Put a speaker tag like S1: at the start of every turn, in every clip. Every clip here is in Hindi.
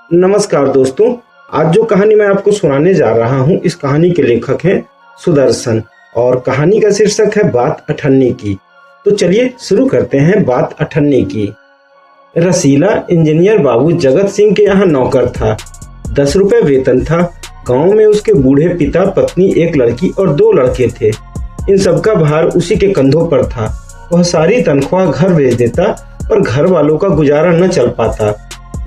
S1: नमस्कार दोस्तों, आज जो कहानी मैं आपको सुनाने जा रहा हूँ, इस कहानी के लेखक हैं सुदर्शन और कहानी का शीर्षक है बात अठन्नी की। तो चलिए शुरू करते हैं बात अठन्नी की। रसीला इंजीनियर बाबू जगत सिंह के यहाँ नौकर था। 10 रुपए वेतन था। गांव में उसके बूढ़े पिता, पत्नी, एक लड़की और 2 लड़के थे। इन सबका भार उसी के कंधों पर था। वह सारी तनख्वाह घर भेज देता, पर घर वालों का गुजारा न चल पाता।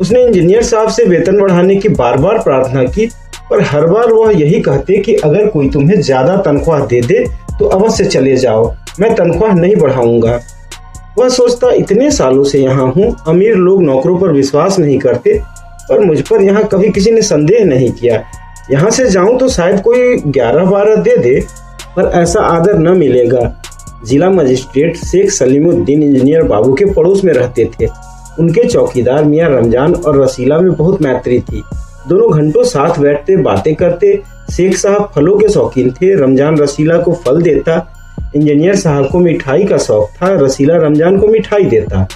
S1: उसने इंजीनियर साहब से वेतन बढ़ाने की बार बार प्रार्थना की, पर हर बार वह यही कहते कि अगर कोई तुम्हें ज्यादा तनख्वाह दे दे तो अवश्य चले जाओ, मैं तनख्वाह नहीं बढ़ाऊंगा। वह सोचता, इतने सालों से यहाँ हूँ, अमीर लोग नौकरों पर विश्वास नहीं करते, पर मुझ पर यहाँ कभी किसी ने संदेह नहीं किया। यहाँ से जाऊं तो शायद कोई 11-12 दे दे, पर ऐसा आदर न मिलेगा। जिला मजिस्ट्रेट शेख सलीमुद्दीन इंजीनियर बाबू के पड़ोस में रहते थे। उनके चौकीदार मियां रमजान और रसीला में बहुत मैत्री थी। दोनों घंटों साथ बैठते, बातें करते। शेख साहब फलों के शौकीन थे। रमजान रसीला को फल देता। इंजीनियर साहब को मिठाई का शौक था। रसीला रमजान को मिठाई देता।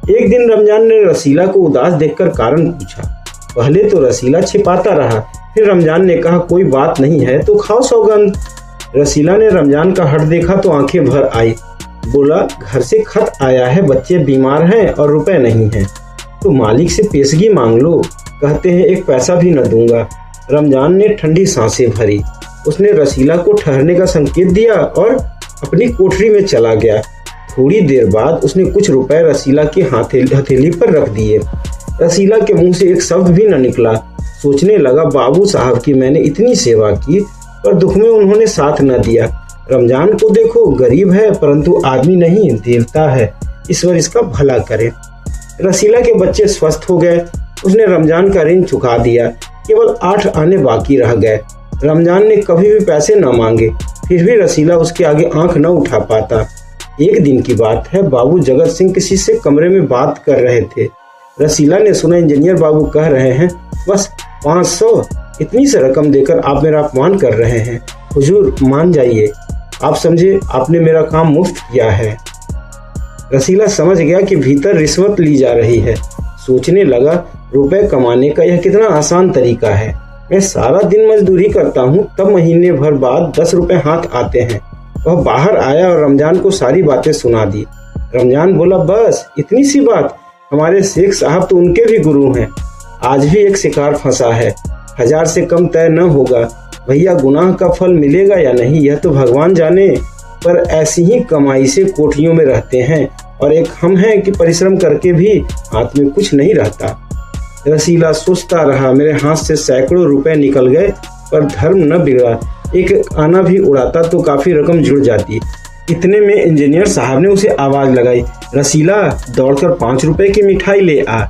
S1: एक दिन रमजान ने रसीला को उदास देखकर कारण पूछा। पहले तो रसीला छिपाता रहा, फिर रमजान ने कहा, कोई बात नहीं है तो खाओ सौगंध। रसीला ने रमजान का हट देखा तो आंखें भर आई। बोला, घर से खत आया है, बच्चे बीमार हैं और रुपए नहीं हैं, तो मालिक से पेशगी मांग लो। कहते हैं 1 पैसा भी न दूंगा। रमजान ने ठंडी सांसें भरी। उसने रसीला को ठहरने का संकेत दिया और अपनी कोठरी में चला गया। थोड़ी देर बाद उसने कुछ रुपए रसीला की हथेली पर रख दिए। रसीला के मुंह से एक शब्द भी न निकला। सोचने लगा, बाबू साहब की मैंने इतनी सेवा की, पर दुख में उन्होंने साथ न दिया। रमजान को देखो, गरीब है परंतु आदमी नहीं, देवता है, ईश्वर इसका भला करे। रसीला के बच्चे स्वस्थ हो गए। उसने रमजान का ऋण चुका दिया। केवल 8 आने बाकी रह गए। रमजान ने कभी भी पैसे न मांगे, फिर भी रसीला उसके आगे आंख न उठा पाता। एक दिन की बात है, बाबू जगत सिंह किसी से कमरे में बात कर रहे थे। रसीला ने सुना इंजीनियर बाबू कह रहे हैं, बस 500, इतनी सी रकम देकर आप मेरा अपमान कर रहे हैं। हुजूर मान जाइए, आप समझे आपने मेरा काम मुफ्त किया है। रसीला समझ गया कि भीतर रिश्वत ली जा रही है। सोचने लगा, रुपए कमाने का यह कितना आसान तरीका है। मैं सारा दिन मजदूरी करता हूँ, तब महीने भर बाद 10 रुपए हाथ आते हैं। वह बाहर आया और रमजान को सारी बातें सुना दी। रमजान बोला, बस इतनी सी बात? हमारे शेख साहब तो उनके भी गुरु हैं। आज भी एक शिकार फंसा है, 1000 से कम तय न होगा। भैया, गुनाह का फल मिलेगा या नहीं यह तो भगवान जाने, पर ऐसी ही कमाई से कोठरियों में रहते हैं, और एक हम हैं कि परिश्रम करके भी हाथ में कुछ नहीं रहता। रसीला सोचता रहा, मेरे हाथ से सैकड़ों रुपए निकल गए, पर धर्म न बिगड़ा। एक आना भी उड़ाता तो काफी रकम जुड़ जाती। इतने में इंजीनियर साहब ने उसे आवाज लगाई, रसीला दौड़कर 5 रुपए की मिठाई ले आ।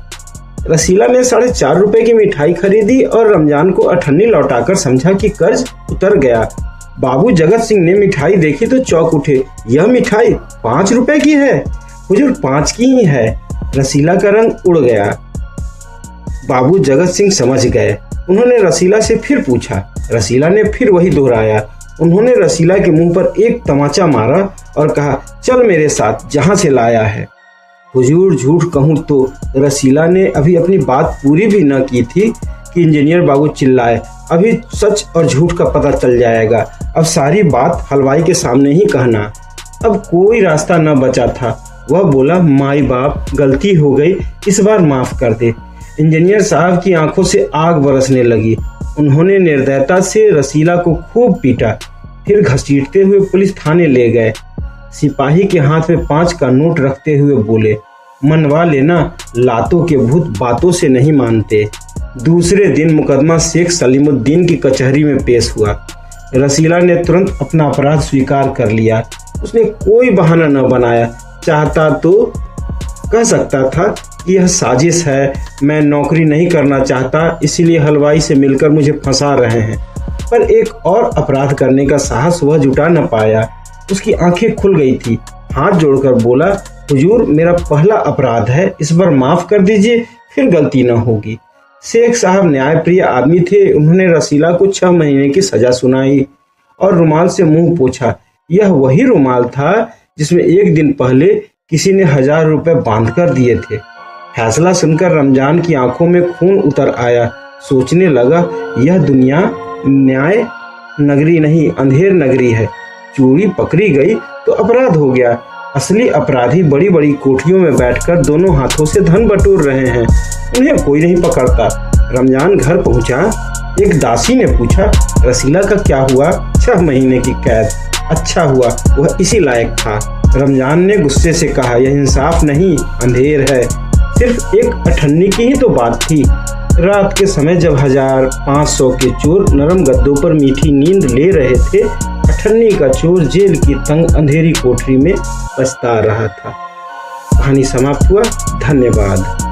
S1: रसीला ने 4.5 रुपए की मिठाई खरीदी और रमजान को अठन्नी लौटाकर समझा कि कर्ज उतर गया। बाबू जगत सिंह ने मिठाई देखी तो चौंक उठे, यह मिठाई 5 रुपए की है? हुजूर 5 की ही है। रसीला का रंग उड़ गया। बाबू जगत सिंह समझ गए। उन्होंने रसीला से फिर पूछा। रसीला ने फिर वही दोहराया। उन्होंने रसीला के मुंह पर एक तमाचा मारा और कहा, चल मेरे साथ, जहां से लाया है। हुजूर झूठ कहूं तो, रसीला ने अभी अपनी बात पूरी भी न की थी कि इंजीनियर बाबू चिल्लाए, अभी सच और झूठ का पता चल जाएगा। अब सारी बात हलवाई के सामने ही कहना। अब कोई रास्ता न बचा था। वह बोला, माई बाप, गलती हो गई, इस बार माफ कर दे। इंजीनियर साहब की आंखों से आग बरसने लगी। उन्होंने निर्दयता से रसीला को खूब पीटा, फिर घसीटते हुए पुलिस थाने ले गए। सिपाही के हाथ में 5 का नोट रखते हुए बोले, मनवा लेना, लातों के भूत बातों से नहीं मानते। दूसरे दिन मुकदमा शेख सलीमुद्दीन की कचहरी में पेश हुआ। रसीला ने तुरंत अपना अपराध स्वीकार कर लिया। उसने कोई बहाना न बनाया। चाहता तो कह सकता था कि यह साजिश है, मैं नौकरी नहीं करना चाहता, इसीलिए हलवाई से मिलकर मुझे फंसा रहे हैं। पर एक और अपराध करने का साहस वह जुटा न पाया। उसकी आंखें खुल गई थी। हाथ जोड़कर बोला, हुजूर मेरा पहला अपराध है, इस बार माफ कर दीजिए, फिर गलती न होगी। शेख साहब न्यायप्रिय आदमी थे। उन्होंने रसीला को 6 महीने की सजा सुनाई और रुमाल से मुंह पोंछा। यह वही रुमाल था जिसमें एक दिन पहले किसी ने 1000 रुपए बांध कर दिए थे। फैसला सुनकर रमजान की आंखों में खून उतर आया। सोचने लगा, यह दुनिया न्याय नगरी नहीं, अंधेर नगरी है। चोरी पकड़ी गई तो अपराध हो गया। असली अपराधी बड़ी बड़ी कोठरियों में बैठकर दोनों हाथों से धन बटोर रहे हैं, उन्हें कोई नहीं पकड़ता। रमजान घर पहुंचा। एक दासी ने पूछा, रसीला का क्या हुआ? 6 महीने की कैद। अच्छा हुआ, वह इसी लायक था। रमजान ने गुस्से से कहा, यह इंसाफ नहीं, अंधेर है। सिर्फ एक अठन्नी की ही तो बात थी। रात के समय जब 1500 के चोर नरम गद्दों पर मीठी नींद ले रहे थे, अठन्नी का चोर जेल की तंग अंधेरी कोठरी में पछता रहा था। कहानी समाप्त हुआ। धन्यवाद।